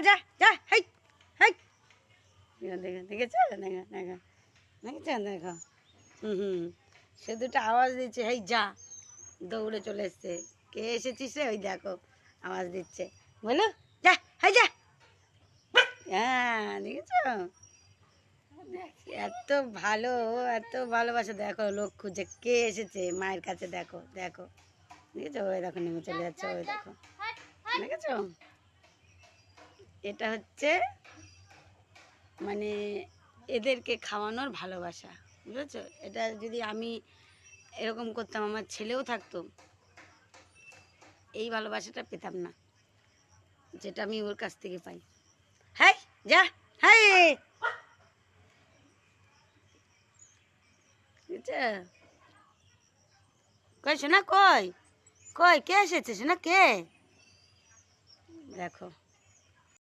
যা যা। হেই হেই, দেখো দেখেছো, দেখো দেখো দেখেছো, দেখো। সে দুটো আওয়াজ দিচ্ছে, হেই যা, দৌড়ে চলে এসছে। কে এসেছিস রে? ওই দেখো আওয়াজ দিচ্ছে, বলো যা, হাই যা। হ্যাঁ দেখেছো, এত ভালো, এত ভালোবাসা। দেখো লোক খুঁজে কে এসেছে মায়ের কাছে, দেখো দেখো দেখেছো, ওই দেখো নেমে চলে যাচ্ছে, ওই দেখো দেখেছো। এটা হচ্ছে মানে এদেরকে খাওয়ানোর ভালোবাসা, বুঝেছো। এটা যদি আমি এরকম করতাম, আমার ছেলেও থাকতো, এই ভালোবাসাটা পেতাম না যেটা আমি ওর কাছ থেকে পাই। হাই যা, হাই, বুঝছো। কই শোনা, কই কই কে এসেছে শোনা, কে? দেখো